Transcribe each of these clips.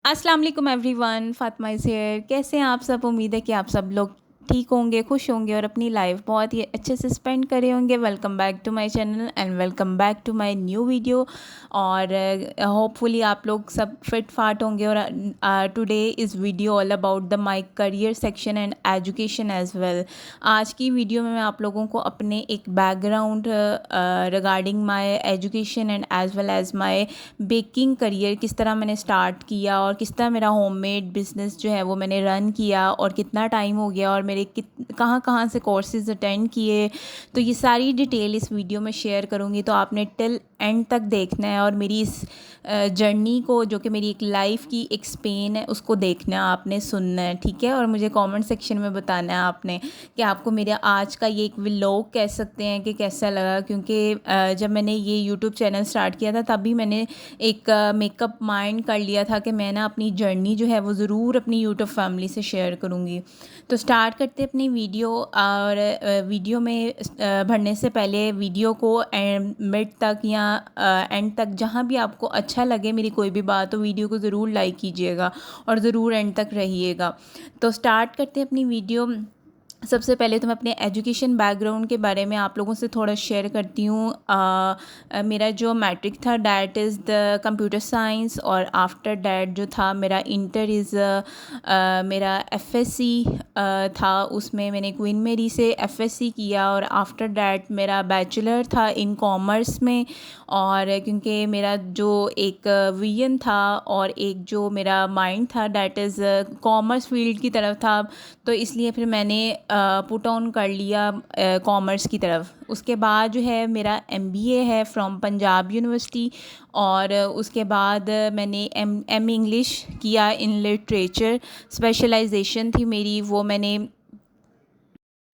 अस्सलाम वालेकुम everyone, Fatima is here. कैसे हैं आप सब? उम्मीद है कि आप सब लोग ठीक होंगे, खुश होंगे और अपनी लाइफ बहुत ही अच्छे से स्पेंड करे होंगे। Welcome back to my channel and welcome back to my new video. और होपफुली आप लोग सब फिट फाट होंगे। और today is video all about the my career section and education as well. आज की वीडियो में मैं आप लोगों को अपने एक background regarding my education and as well as my baking career, किस तरह मैंने स्टार्ट किया और किस तरह मेरा होममेड बिज़नेस जो है वो मैंने रन किया और कितना टाइम हो गया और मेरे कहाँ कहाँ से कोर्सेज़ अटेंड किए, तो ये सारी डिटेल इस वीडियो में शेयर करूँगी। तो आपने टिल एंड तक देखना है और मेरी इस जर्नी को, जो कि मेरी एक लाइफ की एक स्पेन है, उसको देखना है, आपने सुनना है, ठीक है। और मुझे कमेंट सेक्शन में बताना है आपने कि आपको मेरा आज का ये एक व्लॉग कह सकते हैं कि कैसा लगा। क्योंकि जब मैंने ये यूट्यूब चैनल स्टार्ट किया था तभी मैंने एक मेकअप माइंड कर लिया था कि मैं ना अपनी जर्नी जो है वो ज़रूर अपनी यूट्यूब फैमिली से शेयर करूँगी। तो स्टार्ट करते अपनी वीडियो। और वीडियो में भरने से पहले वीडियो को मिड तक या एंड तक, जहाँ भी आपको अच्छा लगे मेरी कोई भी बात, तो वीडियो को ज़रूर लाइक कीजिएगा और ज़रूर एंड तक रहिएगा। तो स्टार्ट करते हैं अपनी वीडियो। सबसे पहले तो मैं अपने एजुकेशन बैकग्राउंड के बारे में आप लोगों से थोड़ा शेयर करती हूँ। मेरा जो मैट्रिक था that is the computer science, और आफ्टर डैट जो था मेरा इंटर इज़ मेरा एफएससी था। उसमें मैंने क्वीन मेरी से एफएससी किया और आफ्टर डैट मेरा बैचलर था इन कॉमर्स में। और क्योंकि मेरा जो एक विजन था और एक जो मेरा माइंड था डैट इज़ कॉमर्स फील्ड की तरफ था, तो इसलिए फिर मैंने पुट ऑन कर लिया कॉमर्स की तरफ। उसके बाद जो है मेरा एमबीए है फ्रॉम पंजाब यूनिवर्सिटी। और उसके बाद मैंने एम इंग्लिश किया इन लिटरेचर। स्पेशलाइजेशन थी मेरी, वो मैंने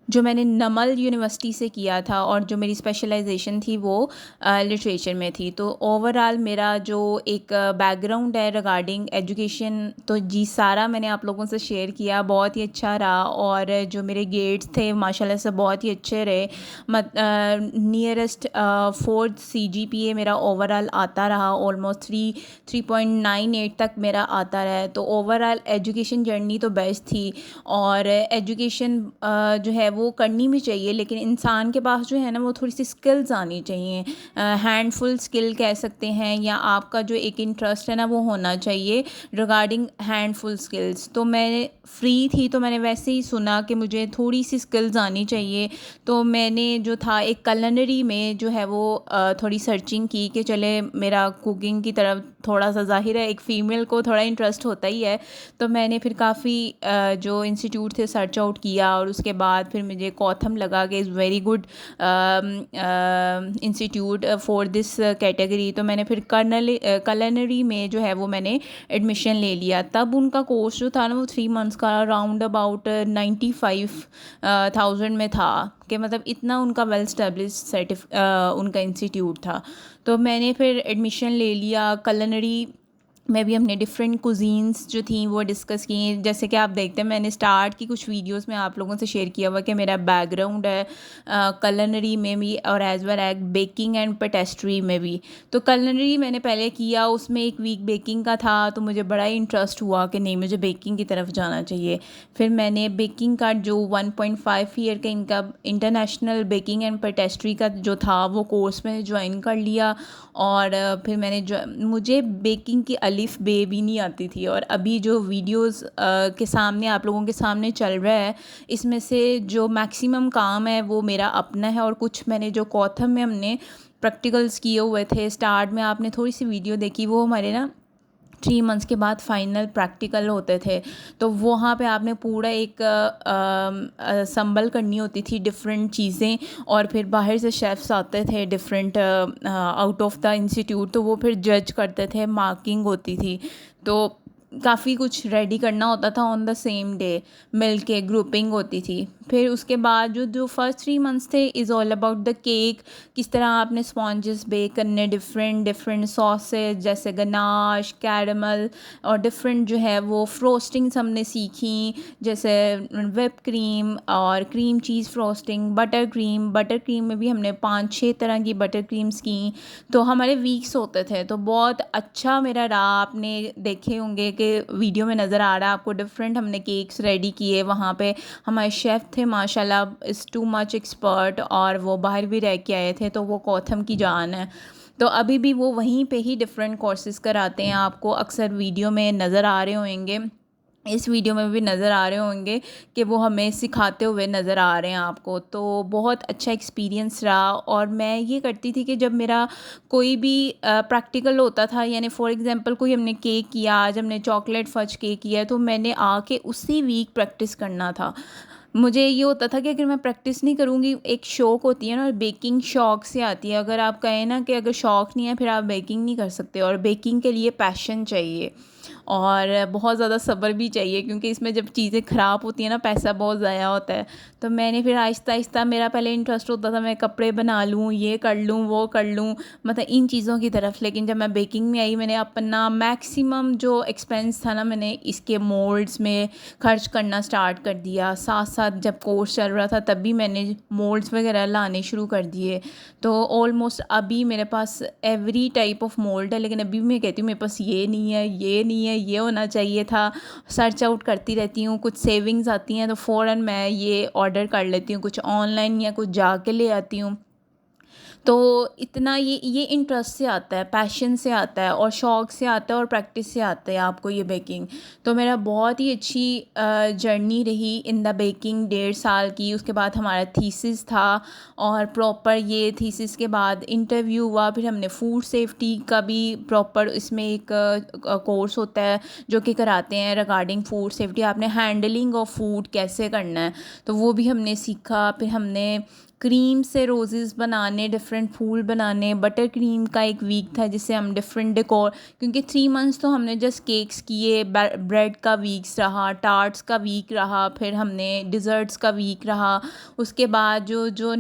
नमल यूनिवर्सिटी से किया था, और जो मेरी स्पेशलाइजेशन थी वो लिटरेचर में थी। तो ओवरऑल मेरा जो एक बैकग्राउंड है रिगार्डिंग एजुकेशन, तो जी सारा मैंने आप लोगों से शेयर किया, बहुत ही अच्छा रहा। और जो मेरे ग्रेड्स थे माशाल्लाह से बहुत ही अच्छे रहे। नियरेस्ट 4 CGPA मेरा ओवरऑल आता रहा, ऑलमोस्ट 3.98 तक मेरा आता रहा। तो ओवरऑल एजुकेशन जर्नी तो बेस्ट थी। और एजुकेशन जो है वो करनी भी चाहिए, लेकिन इंसान के पास जो है ना वो थोड़ी सी स्किल्स आनी चाहिए। हैंडफुल स्किल कह सकते हैं, या आपका जो एक इंटरेस्ट है ना वो होना चाहिए रिगार्डिंग हैंडफुल स्किल्स। तो मैं फ्री थी तो मैंने वैसे ही सुना कि मुझे थोड़ी सी स्किल्स आनी चाहिए। तो मैंने जो था एक कलनरी में जो है वो थोड़ी सर्चिंग की कि चले मेरा कुकिंग की तरफ थोड़ा सा, ज़ाहिर है एक फ़ीमेल को थोड़ा इंटरेस्ट होता ही है। तो मैंने फिर काफ़ी जो इंस्टीट्यूट थे सर्च आउट किया, और उसके बाद फिर मुझे कॉथम लगा कि is very good institute for this category. तो मैंने फिर कलनरी में जो है वो मैंने एडमिशन ले लिया। तब उनका कोर्स जो था ना वो 3 मंथ्स का अराउंड अबाउट 95,000 में था, कि मतलब इतना उनका वेल स्टेब्लिश उनका इंस्टीट्यूट था। तो मैंने फिर एडमिशन ले लिया कलनरी में भी। हमने डिफरेंट कुजीन्स जो थी वो डिस्कस की। जैसे कि आप देखते हैं मैंने स्टार्ट की कुछ वीडियोस में आप लोगों से शेयर किया हुआ कि मेरा बैकग्राउंड है कलनरी में भी और as well as baking and pastry में भी। तो कलनरी मैंने पहले किया, उसमें एक वीक बेकिंग का था, तो मुझे बड़ा ही इंटरेस्ट हुआ कि नहीं मुझे बेकिंग की तरफ जाना चाहिए। फिर मैंने बेकिंग का जो 1.5 ईयर का इनका इंटरनेशनल बेकिंग एंड पेस्ट्री का जो था वो कोर्स में ज्वाइन कर लिया। और फिर मुझे बेकिंग की अलिफ बे भी नहीं आती थी। और अभी जो वीडियोस के सामने आप लोगों के सामने चल रहा है, इसमें से जो मैक्सिमम काम है वो मेरा अपना है, और कुछ मैंने जो कॉथम में हमने प्रैक्टिकल्स किए हुए थे। स्टार्ट में आपने थोड़ी सी वीडियो देखी, वो हमारे ना 3 मंथ्स के बाद फाइनल प्रैक्टिकल होते थे। तो वहाँ पे आपने पूरा एक संभल करनी होती थी डिफरेंट चीज़ें, और फिर बाहर से शेफ़्स आते थे different out of the institute, तो वो फिर जज करते थे, मार्किंग होती थी। तो काफ़ी कुछ रेडी करना होता था ऑन द सेम डे, मिल के ग्रुपिंग होती थी। फिर उसके बाद जो जो फर्स्ट 3 मंथ्स थे is all about the cake, किस तरह आपने स्पॉन्जेस बेक करने, डिफरेंट डिफरेंट सॉसेज जैसे गनाश, कैरमल और डिफरेंट जो है वो फ्रोस्टिंग्स हमने सीखी, जैसे whip क्रीम और cream cheese frosting, butter cream में भी हमने 5-6 तरह की बटर क्रीम्स की। तो हमारे वीक्स होते थे, तो बहुत अच्छा मेरा रहा। आपने देखे होंगे कि वीडियो में नज़र आ रहा है आपको, डिफरेंट हमने केक्स रेडी किए वहाँ पे। हमारे शेफ़ थे माशाल्लाह इज़ टू मच एक्सपर्ट, और वो बाहर भी रह के आए थे, तो वो कोथम की जान है। तो अभी भी वो वहीं पे ही डिफरेंट कोर्सेज़ कराते हैं, आपको अक्सर वीडियो में नज़र आ रहे होंगे, इस वीडियो में भी नज़र आ रहे होंगे कि वो हमें सिखाते हुए नज़र आ रहे हैं आपको। तो बहुत अच्छा एक्सपीरियंस रहा। और मैं ये करती थी कि जब मेरा कोई भी प्रैक्टिकल होता था, यानी फॉर एग्जांपल कोई हमने केक किया, आज हमने चॉकलेट फज केक किया, तो मैंने आके उसी वीक प्रैक्टिस करना था। मुझे ये होता था कि अगर मैं प्रैक्टिस नहीं करूँगी, एक शौक़ होती है ना, और बेकिंग शौक़ से आती है। अगर आप कहें ना कि अगर शौक़ नहीं है फिर आप बेकिंग नहीं कर सकते, और बेकिंग के लिए पैशन चाहिए और बहुत ज़्यादा सब्र भी चाहिए, क्योंकि इसमें जब चीज़ें ख़राब होती हैं ना पैसा बहुत ज़ाया होता है। तो मैंने फिर आहिस्ता आहिस्ता, मेरा पहले इंटरेस्ट होता था मैं कपड़े बना लूँ, ये कर लूँ, वो कर लूँ, मतलब इन चीज़ों की तरफ। लेकिन जब मैं बेकिंग में आई, मैंने अपना मैक्सिमम जो एक्सपेंस था ना, मैंने इसके मोल्ड्स में खर्च करना स्टार्ट कर दिया। साथ साथ जब कोर्स चल रहा था तब भी मैंने मोल्ड्स वगैरह लाने शुरू कर दिए। तो ऑलमोस्ट अभी मेरे पास एवरी टाइप ऑफ मोल्ड है, लेकिन अभी मैं कहती हूँ मेरे पास ये नहीं है, ये नहीं है, ये होना चाहिए था। सर्च आउट करती रहती हूँ, कुछ सेविंग्स आती हैं तो फ़ौरन मैं ये ऑर्डर कर लेती हूँ, कुछ ऑनलाइन या कुछ जाके ले आती हूँ। तो इतना ये इंटरेस्ट से आता है, पैशन से आता है, और शौक़ से आता है, और प्रैक्टिस से आता है आपको ये बेकिंग। तो मेरा बहुत ही अच्छी जर्नी रही इन द बेकिंग, 1.5 साल की। उसके बाद हमारा थीसिस था, और प्रॉपर ये थीसिस के बाद इंटरव्यू हुआ। फिर हमने फूड सेफ्टी का भी प्रॉपर इसमें एक कोर्स होता है जो कि कराते हैं रिगार्डिंग फूड सेफ्टी, आपने हैंडलिंग ऑफ फूड कैसे करना है, तो वो भी हमने सीखा। फिर हमने क्रीम से रोज़ेस बनाने, डिफरेंट फूल बनाने, बटर क्रीम का एक वीक था जिससे हम डिफरेंट डेकोर, क्योंकि 3 मंथ्स तो हमने जस्ट केक्स किए, ब्रेड का वीक्स रहा, टार्ट्स का वीक रहा, फिर हमने डिज़र्ट्स का वीक रहा। उसके बाद जो जो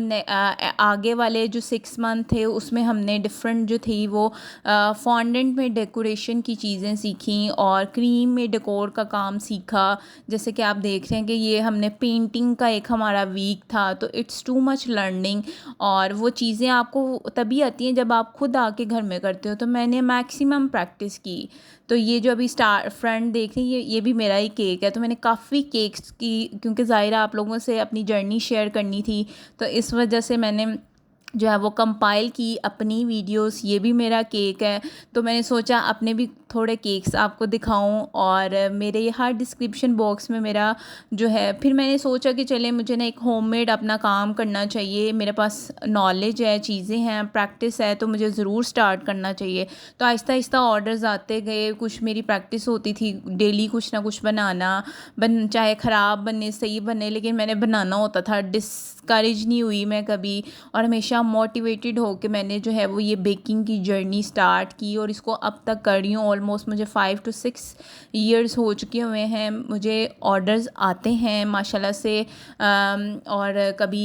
आगे वाले जो 6 मंथ थे उसमें हमने डिफरेंट जो थी वो फॉन्डेंट में डेकोरेशन की चीज़ें सीखी, और क्रीम में डेकोर का काम सीखा। जैसे कि आप देख रहे हैं कि ये हमने पेंटिंग का एक हमारा वीक था। तो इट्स टू मच लर्निंग, और वो चीज़ें आपको तभी आती हैं जब आप खुद आके घर में करते हो। तो मैंने मैक्सिमम प्रैक्टिस की। तो ये जो अभी फ्रंट देख रही है, ये भी मेरा ही केक है। तो मैंने काफ़ी केक्स की, क्योंकि ज़ाहिरा आप लोगों से अपनी जर्नी शेयर करनी थी, तो इस वजह से मैंने जो है वो कंपाइल की अपनी वीडियोस। ये भी मेरा केक है, तो मैंने सोचा अपने भी थोड़े केक्स आपको दिखाऊं। और मेरे ये हर डिस्क्रिप्शन बॉक्स में मेरा जो है, फिर मैंने सोचा कि चले मुझे ना एक होममेड अपना काम करना चाहिए, मेरे पास नॉलेज है, चीज़ें हैं, प्रैक्टिस है, तो मुझे ज़रूर स्टार्ट करना चाहिए। तो आहिस्ता आहिस्ता ऑर्डर्स आते गए, कुछ मेरी प्रैक्टिस होती थी डेली कुछ ना कुछ बनाना, चाहे ख़राब बने सही बने, लेकिन मैंने बनाना होता था, डिस्करेज नहीं हुई मैं कभी, और हमेशा मोटिवेटेड हो के मैंने जो है वो ये बेकिंग की जर्नी स्टार्ट की, और इसको अब तक कर रही हूँ। ऑलमोस्ट मुझे 5 to 6 ईयर्स हो चुके हुए हैं, मुझे ऑर्डर्स आते हैं माशाल्लाह से। और कभी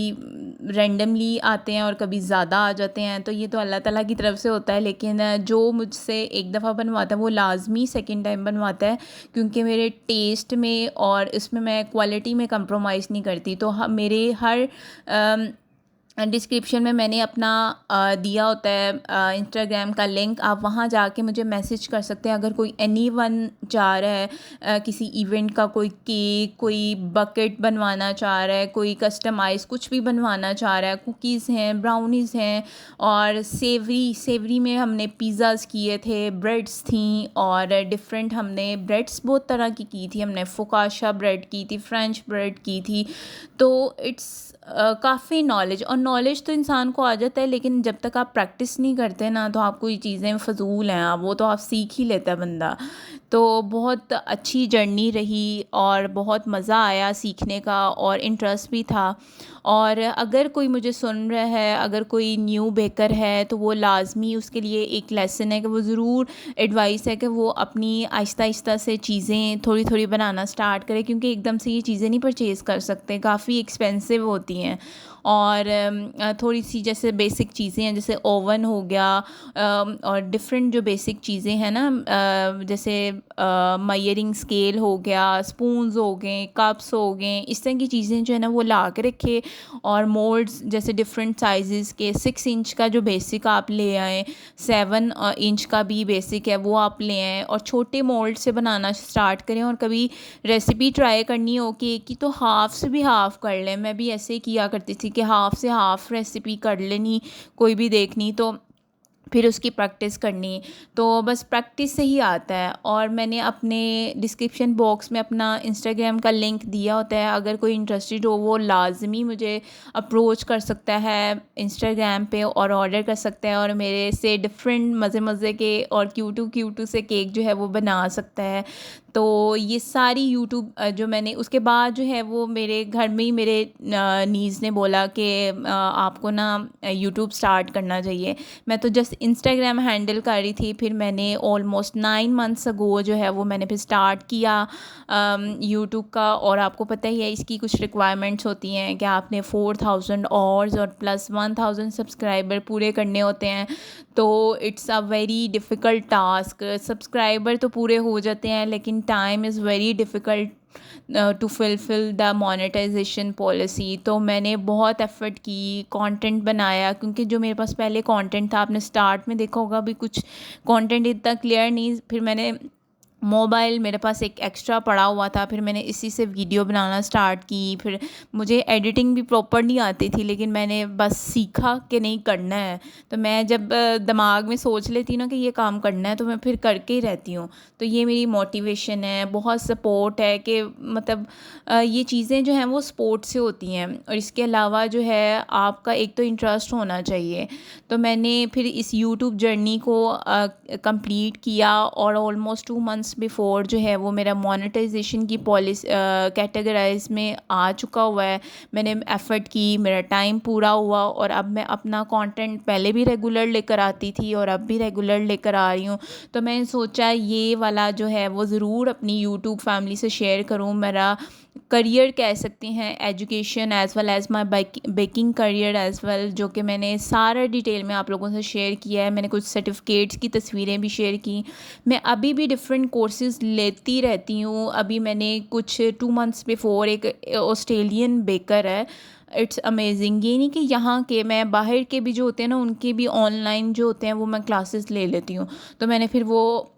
रैंडमली आते हैं और कभी ज़्यादा आ जाते हैं, तो ये तो अल्लाह ताला की तरफ से होता है। लेकिन जो मुझसे एक दफ़ा बनवाता है वो लाजमी सेकंड टाइम बनवाता है, क्योंकि मेरे टेस्ट में और इसमें मैं क्वालिटी में कंप्रोमाइज़ नहीं करती। तो मेरे हर डिस्क्रिप्शन में मैंने अपना दिया होता है इंस्टाग्राम का लिंक, आप वहाँ जाके मुझे मैसेज कर सकते हैं। अगर कोई एनीवन चाह रहा है किसी इवेंट का कोई केक, कोई बकेट बनवाना चाह रहा है, कोई कस्टमाइज़ कुछ भी बनवाना चाह रहा है, कुकीज़ हैं, ब्राउनीज़ हैं, और सेवरी में हमने पिज़्ज़ाज़ किए थे, ब्रेड्स थी, और डिफरेंट हमने ब्रेड्स बहुत तरह की थी। हमने फोकाशा ब्रेड की थी, फ्रेंच ब्रेड की थी। तो इट्स काफ़ी नॉलेज, और नॉलेज तो इंसान को आ जाता है, लेकिन जब तक आप प्रैक्टिस नहीं करते ना तो आपको ये चीज़ें फ़जूल हैं, वो तो आप सीख ही लेता है बंदा। तो बहुत अच्छी जर्नी रही और बहुत मज़ा आया सीखने का और इंटरेस्ट भी था। और अगर कोई मुझे सुन रहा है, अगर कोई न्यू बेकर है, तो वो लाज़मी उसके लिए एक लेसन है कि वो ज़रूर एडवाइस है कि वो अपनी आहिस्ता आहिस्ता से चीज़ें थोड़ी थोड़ी बनाना स्टार्ट करे, क्योंकि एकदम से ये चीज़ें नहीं परचेज़ कर सकते, काफ़ी एक्सपेंसिव होती हैं। और थोड़ी सी जैसे बेसिक चीज़ें हैं, जैसे ओवन हो गया, और डिफरेंट जो बेसिक चीज़ें हैं ना, जैसे मयरिंग स्केल हो गया, स्पून्स हो गए, कप्स हो गए, इस तरह की चीज़ें जो है ना वो ला के रखे। और मोल्ड्स जैसे डिफरेंट साइज़ के, 6 इंच का जो बेसिक आप ले आएँ, 7 इंच का भी बेसिक है वो आप ले आएँ, और छोटे मोल्ड से बनाना स्टार्ट करें। और कभी रेसिपी ट्राई करनी हो केक की तो हाफ़ से भी हाफ़ कर लें। मैं भी ऐसे ही किया करती थी कि हाफ़ से हाफ़ रेसिपी कर लेनी, कोई भी देखनी तो फिर उसकी प्रैक्टिस करनी। तो बस प्रैक्टिस से ही आता है। और मैंने अपने डिस्क्रिप्शन बॉक्स में अपना इंस्टाग्राम का लिंक दिया होता है, अगर कोई इंटरेस्टेड हो वो लाजमी मुझे अप्रोच कर सकता है इंस्टाग्राम पे और ऑर्डर कर सकता है, और मेरे से डिफरेंट मज़े मज़े के और क्यूटू क्यूटू से केक जो है वो बना सकता है। तो ये सारी यूट्यूब जो मैंने उसके बाद जो है वो मेरे घर में ही मेरे नीज़ ने बोला कि आपको ना यूट्यूब स्टार्ट करना चाहिए। मैं तो जस्ट इंस्टाग्राम हैंडल कर रही थी, फिर मैंने ऑलमोस्ट 9 मंथ्स अगो जो है वो मैंने फिर स्टार्ट किया यूट्यूब का। और आपको पता ही है इसकी कुछ रिक्वायरमेंट्स होती हैं कि आपने 4000 आवर्स और प्लस 1000 सब्सक्राइबर पूरे करने होते हैं। तो it's a very difficult task. Subscriber तो पूरे हो जाते हैं, लेकिन time is very difficult to fulfill the monetization policy. तो मैंने बहुत एफ़र्ट की, कंटेंट बनाया, क्योंकि जो मेरे पास पहले कंटेंट था, आपने स्टार्ट में देखा होगा भी कुछ कंटेंट इतना क्लियर नहीं। फिर मैंने मोबाइल मेरे पास एक एक्स्ट्रा पड़ा हुआ था, फिर मैंने इसी से वीडियो बनाना स्टार्ट की। फिर मुझे एडिटिंग भी प्रॉपर नहीं आती थी, लेकिन मैंने बस सीखा कि नहीं करना है। तो मैं जब दिमाग में सोच लेती ना कि ये काम करना है तो मैं फिर करके ही रहती हूँ। तो ये मेरी मोटिवेशन है, बहुत सपोर्ट है कि मतलब ये चीज़ें जो हैं वो सपोर्ट से होती हैं। और इसके अलावा जो है आपका एक तो इंटरेस्ट होना चाहिए। तो मैंने फिर इस यूट्यूब जर्नी को कंप्लीट किया, और ऑलमोस्ट 2 मंथ्स बिफोर जो है वो मेरा मोनेटाइजेशन की पॉलिसी कैटेगराइज में आ चुका हुआ है। मैंने एफ़र्ट की, मेरा टाइम पूरा हुआ, और अब मैं अपना कंटेंट पहले भी रेगुलर लेकर आती थी और अब भी रेगुलर लेकर आ रही हूँ। तो मैंने सोचा ये वाला जो है वो ज़रूर अपनी यूट्यूब फैमिली से शेयर करूँ। मेरा करियर कह सकते हैं, एजुकेशन एज़ वेल एज़ माई बेकिंग करियर एज़ वेल, जो कि मैंने सारा डिटेल में आप लोगों से शेयर किया है। मैंने कुछ सर्टिफिकेट्स की तस्वीरें भी शेयर की। मैं अभी भी डिफरेंट कोर्सेज़ लेती रहती हूँ। अभी मैंने कुछ 2 मंथ्स बिफोर एक ऑस्ट्रेलियन बेकर है, इट्स अमेजिंग। ये नहीं कि यहाँ के, मैं बाहर के भी जो होते हैं ना उनके भी ऑनलाइन जो होते हैं वो मैं क्लासेस ले लेती हूँ। तो मैंने फिर वो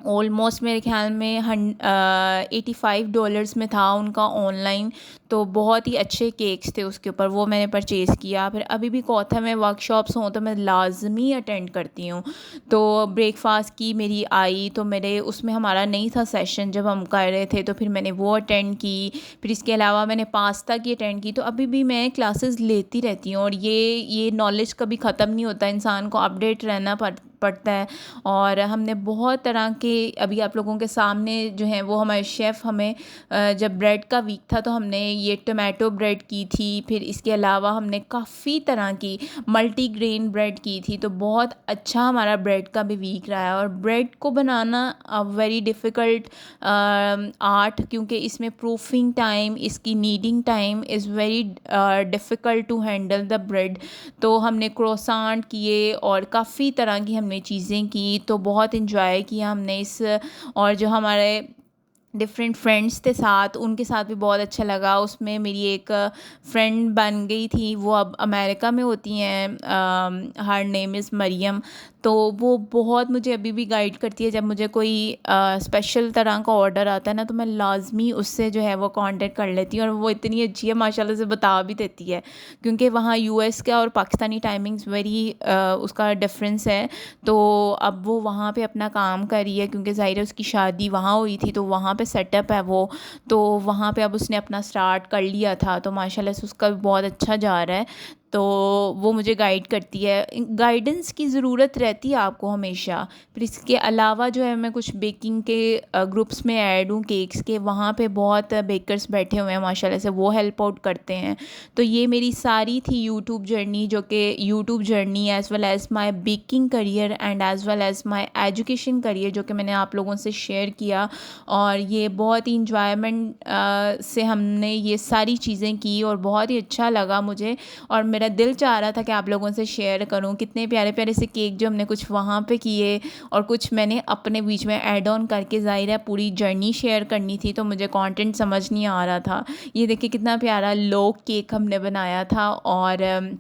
ऑलमोस्ट मेरे ख्याल में $85 में था उनका ऑनलाइन। तो बहुत ही अच्छे केक्स थे उसके ऊपर, वो मैंने परचेज़ किया। फिर अभी भी कॉथम में वर्कशॉप्स हों तो मैं लाजमी अटेंड करती हूँ। तो ब्रेकफास्ट की मेरी आई, तो मेरे उसमें हमारा नहीं था सेशन जब हम कर रहे थे, तो फिर मैंने वो अटेंड की। फिर इसके अलावा मैंने पास्ता की अटेंड की। तो अभी भी मैं क्लासेस लेती रहती हूँ, और ये नॉलेज कभी ख़त्म नहीं होता, इंसान को अपडेट रहना पड़ता है। और हमने बहुत तरह के, अभी आप लोगों के सामने जो है वो हमारे शेफ़ हमें जब ब्रेड का वीक था तो हमने ये टोमेटो ब्रेड की थी। फिर इसके अलावा हमने काफ़ी तरह की मल्टीग्रेन ब्रेड की थी। तो बहुत अच्छा हमारा ब्रेड का भी वीक रहा है। और ब्रेड को बनाना वेरी डिफ़िकल्ट आर्ट, क्योंकि इसमें प्रूफिंग टाइम, इसकी kneading time is very difficult to handle the bread. तो हमने क्रोसांट किए और काफ़ी तरह की हमने चीज़ें की। तो बहुत इन्जॉय किया हमने इस, और जो हमारे डिफरेंट फ्रेंड्स थे साथ, उनके साथ भी बहुत अच्छा लगा। उसमें मेरी एक फ्रेंड बन गई थी, वो अब अमेरिका में होती हैं, हर नेम इज़ मरियम। तो वो बहुत मुझे अभी भी गाइड करती है। जब मुझे कोई स्पेशल तरह का ऑर्डर आता है ना तो मैं लाजमी उससे जो है वो कांटेक्ट कर लेती हूँ। और वो इतनी अच्छी है, माशाल्लाह से बता भी देती है, क्योंकि वहाँ यूएस का और पाकिस्तानी टाइमिंग्स वेरी उसका डिफरेंस है। तो अब वो वहाँ पे अपना काम कर रही है, क्योंकि ज़ाहिर है उसकी शादी वहाँ हुई थी, तो वहाँ पे सेटअप है वो। तो वहाँ पे अब उसने अपना स्टार्ट कर लिया था, तो माशाल्लाह से उसका भी बहुत अच्छा जा रहा है। तो वो मुझे गाइड करती है। गाइडेंस की ज़रूरत रहती है आपको हमेशा। फिर इसके अलावा जो है मैं कुछ बेकिंग के ग्रुप्स में ऐड हूँ केक्स के, वहाँ पे बहुत बेकर्स बैठे हुए हैं माशाल्लाह से, वो हेल्प आउट करते हैं। तो ये मेरी सारी थी यूट्यूब जर्नी, जो कि YouTube journey as well as my baking career and as well as my education career, जो कि मैंने आप लोगों से शेयर किया। और ये बहुत ही इंजॉयमेंट से हमने ये सारी चीज़ें की और बहुत ही अच्छा लगा मुझे। और मेरा दिल चाह रहा था कि आप लोगों से शेयर करूं कितने प्यारे प्यारे से केक जो हमने कुछ वहाँ पे किए और कुछ मैंने अपने बीच में ऐड ऑन करके, ज़ाहिर है पूरी जर्नी शेयर करनी थी तो मुझे कंटेंट समझ नहीं आ रहा था। ये देखिए कितना प्यारा लो केक हमने बनाया था, और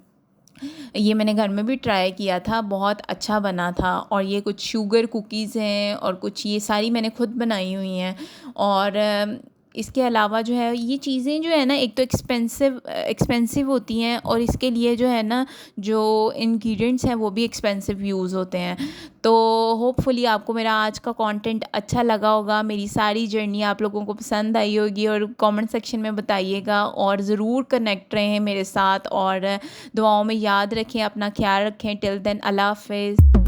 ये मैंने घर में भी ट्राई किया था, बहुत अच्छा बना था। और ये कुछ शुगर कुकीज़ हैं और कुछ ये सारी मैंने खुद बनाई हुई हैं। और इसके अलावा जो है ये चीज़ें जो है ना, एक तो एक्सपेंसिव होती हैं, और इसके लिए जो है ना जो इंग्रेडिएंट्स हैं वो भी एक्सपेंसिव यूज़ होते हैं। तो होपफुली आपको मेरा आज का कंटेंट अच्छा लगा होगा, मेरी सारी जर्नी आप लोगों को पसंद आई होगी, और कमेंट सेक्शन में बताइएगा। और ज़रूर कनेक्ट रहें मेरे साथ, और दुआओं में याद रखें, अपना ख्याल रखें। टिल देन, अल्लाह हाफ़िज़।